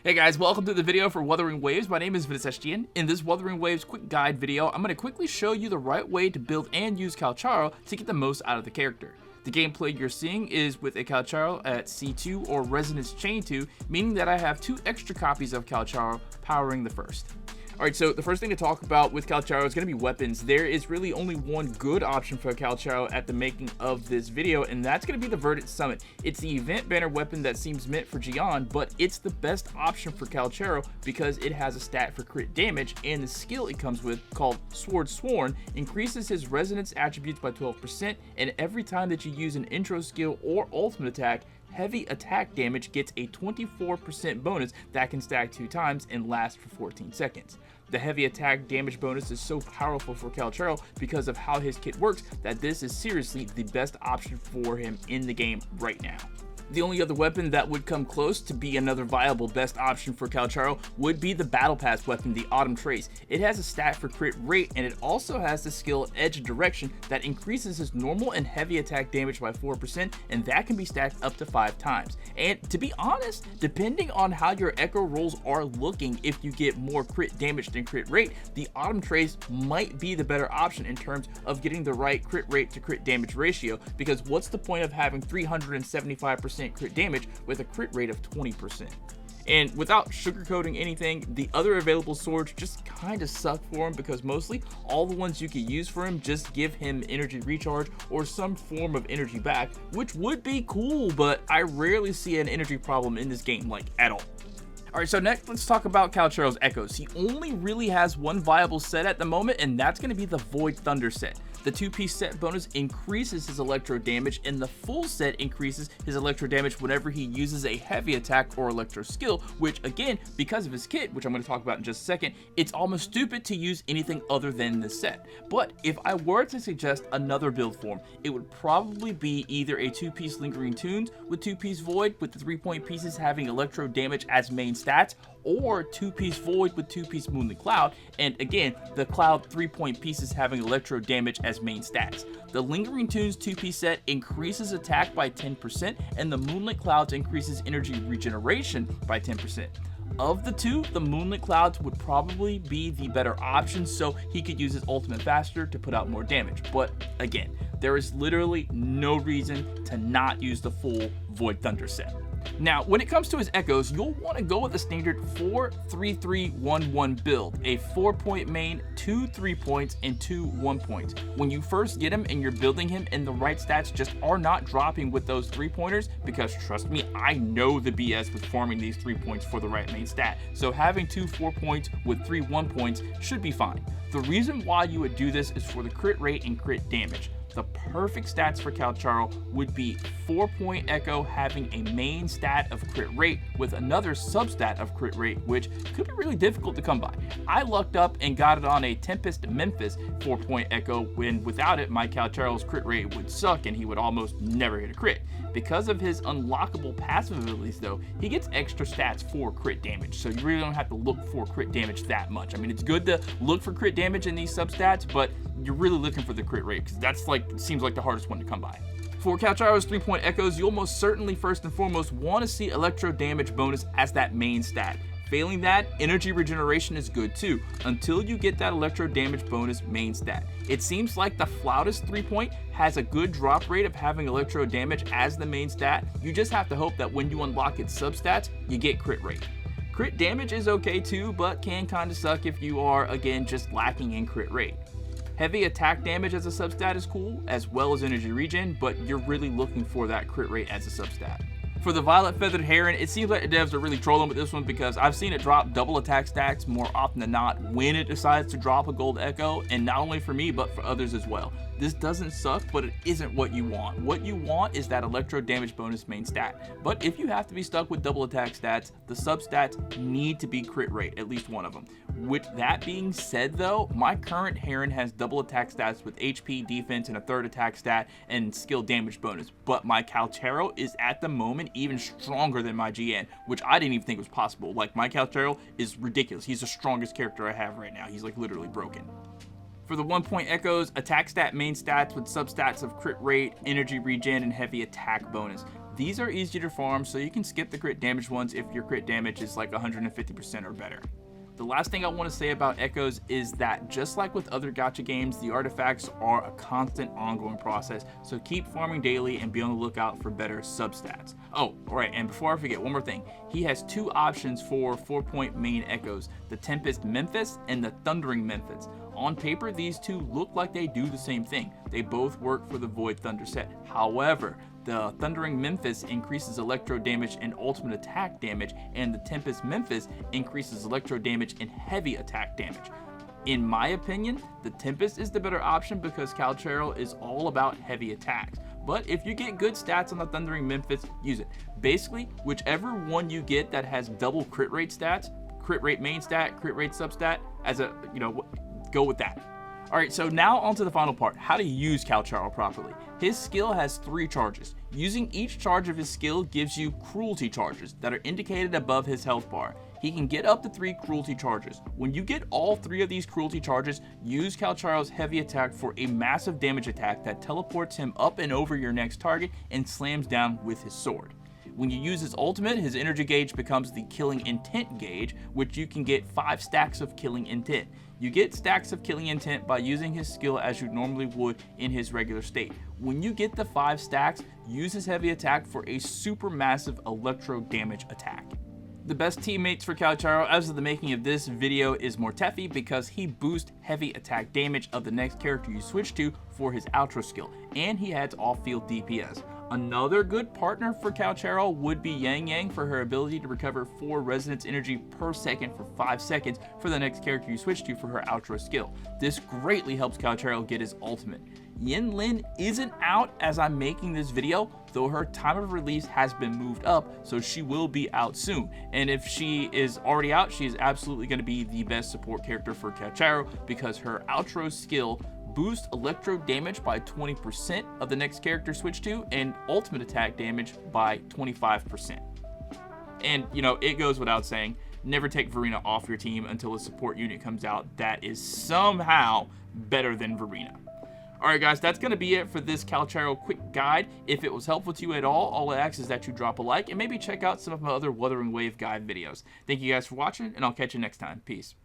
Hey guys, welcome to the video for WutheringWaves. My name is Ventus. In this WutheringWaves quick guide video, I'm going to quickly show you the right way to build and use Calcharo to get the most out of the character. The gameplay you're seeing is with a Calcharo at C2 or Resonance Chain 2, meaning that I have 2 extra copies of Calcharo powering the first. Alright, so the first thing to talk about with Calcharo is going to be weapons. There is really only one good option for Calcharo at the making of this video, and that's going to be the Verdant Summit. It's the event banner weapon that seems meant for Gian, but it's the best option for Calcharo because it has a stat for crit damage, and the skill it comes with, called Sword Sworn, increases his resonance attributes by 12%, and every time that you use an intro skill or ultimate attack, heavy attack damage gets a 24% bonus that can stack 2 times and last for 14 seconds. The heavy attack damage bonus is so powerful for Calcharo because of how his kit works that this is seriously the best option for him in the game right now. The only other weapon that would come close to be another viable best option for Calcharo would be the Battle Pass weapon, the Autumn Trace. It has a stat for crit rate, and it also has the skill Edge of Direction that increases his normal and heavy attack damage by 4%, and that can be stacked up to 5 times. And to be honest, depending on how your Echo rolls are looking, if you get more crit damage than crit rate, the Autumn Trace might be the better option in terms of getting the right crit rate to crit damage ratio, because what's the point of having 375% crit damage with a crit rate of 20%. And without sugarcoating anything, the other available swords just kind of suck for him because mostly all the ones you could use for him just give him energy recharge or some form of energy back, which would be cool, but I rarely see an energy problem in this game, like at all. Alright, so next let's talk about Calcharo's Echoes. He only really has one viable set at the moment, and that's going to be the Void Thunder set. The 2-piece set bonus increases his electro damage, and the full set increases his electro damage whenever he uses a heavy attack or electro skill, which again, because of his kit, which I'm going to talk about in just a second, it's almost stupid to use anything other than this set. But if I were to suggest another build form, it would probably be either a 2-piece Lingering Tunes with 2-piece Void with the 3-point pieces having electro damage as main stats, or 2-piece Void with 2-piece Moonlit Cloud, and again, the Cloud 3-point pieces having electro damage as main stats. The Lingering Tunes 2-piece set increases attack by 10%, and the Moonlit Clouds increases energy regeneration by 10%. Of the two, the Moonlit Clouds would probably be the better option, so he could use his ultimate faster to put out more damage. But again, there is literally no reason to not use the full Void Thunder set. Now, when it comes to his Echoes, you'll want to go with the standard 4-3-3-1-1 build, a 4-point main, 2 3-points, and 2 1-points. When you first get him and you're building him, and the right stats just are not dropping with those 3-pointers, because trust me, I know the BS with farming these 3 points for the right main stat, so having 2 4-points with 3 1-points should be fine. The reason why you would do this is for the crit rate and crit damage. The perfect stats for Calcharo would be 4-point Echo having a main stat of crit rate with another substat of crit rate, which could be really difficult to come by. I lucked up and got it on a Tempest Memphis 4-point Echo, when without it, my Calcharo's crit rate would suck and he would almost never hit a crit. Because of his unlockable passive abilities though, he gets extra stats for crit damage, so you really don't have to look for crit damage that much. I mean, it's good to look for crit damage in these substats, but you're really looking for the crit rate because that's seems like the hardest one to come by. For Calcharo's 3-point Echoes, you'll most certainly first and foremost want to see electro damage bonus as that main stat. Failing that, energy regeneration is good too, until you get that electro damage bonus main stat. It seems like the Flautist 3-point has a good drop rate of having electro damage as the main stat. You just have to hope that when you unlock its substats, you get crit rate. Crit damage is okay too, but can kinda suck if you are, again, just lacking in crit rate. Heavy attack damage as a substat is cool, as well as energy regen, but you're really looking for that crit rate as a substat. For the Violet Feathered Heron, it seems like the devs are really trolling with this one because I've seen it drop double attack stacks more often than not when it decides to drop a gold Echo, and not only for me, but for others as well. This doesn't suck, but it isn't what you want. What you want is that electro damage bonus main stat. But if you have to be stuck with double attack stats, the substats need to be crit rate, at least one of them. With that being said though, my current Heron has double attack stats with HP, defense, and a 3rd attack stat and skill damage bonus. But my Calcharo is at the moment even stronger than my GN, which I didn't even think was possible. Like, my Calcharo is ridiculous. He's the strongest character I have right now. He's like literally broken. For the 1-point Echoes, attack stat main stats with substats of crit rate, energy regen, and heavy attack bonus. These are easy to farm, so you can skip the crit damage ones if your crit damage is like 150% or better. The last thing I want to say about echoes is that just like with other gacha games, the artifacts are a constant ongoing process, so keep farming daily and be on the lookout for better substats. Oh, alright, and before I forget, one more thing. He has two options for 4-point main echoes, the Tempest Memphis and the Thundering Memphis. On paper, these two look like they do the same thing. They both work for the Void Thunder set. However, the Thundering Memphis increases electro damage and ultimate attack damage, and the Tempest Memphis increases electro damage and heavy attack damage. In my opinion, the Tempest is the better option because Calcharo is all about heavy attacks. But if you get good stats on the Thundering Memphis, use it. Basically, whichever one you get that has double crit rate stats, crit rate main stat, crit rate substat, go with that. Alright, so now onto the final part, how to use Calcharo properly. His skill has 3 charges. Using each charge of his skill gives you cruelty charges that are indicated above his health bar. He can get up to 3 cruelty charges. When you get all 3 of these cruelty charges, use Calcharo's heavy attack for a massive damage attack that teleports him up and over your next target and slams down with his sword. When you use his ultimate, his energy gauge becomes the killing intent gauge, which you can get 5 stacks of killing intent. You get stacks of killing intent by using his skill as you normally would in his regular state. When you get the 5 stacks, use his heavy attack for a super massive electro damage attack. The best teammates for Calcharo as of the making of this video is Mortefi because he boosts heavy attack damage of the next character you switch to for his outro skill, and he adds off-field DPS. Another good partner for Calcharo would be Yang Yang for her ability to recover 4 resonance energy per second for 5 seconds for the next character you switch to for her outro skill. This greatly helps Calcharo get his ultimate. Yin Lin isn't out as I'm making this video, though her time of release has been moved up, so she will be out soon. And if she is already out, she is absolutely going to be the best support character for Calcharo because her outro skill boosts electro damage by 20% of the next character switch to, and ultimate attack damage by 25%. And, it goes without saying, never take Verena off your team until a support unit comes out that is somehow better than Verena. Alright guys, that's going to be it for this Calcharo quick guide. If it was helpful to you at all I ask is that you drop a like and maybe check out some of my other Wuthering Wave guide videos. Thank you guys for watching, and I'll catch you next time. Peace.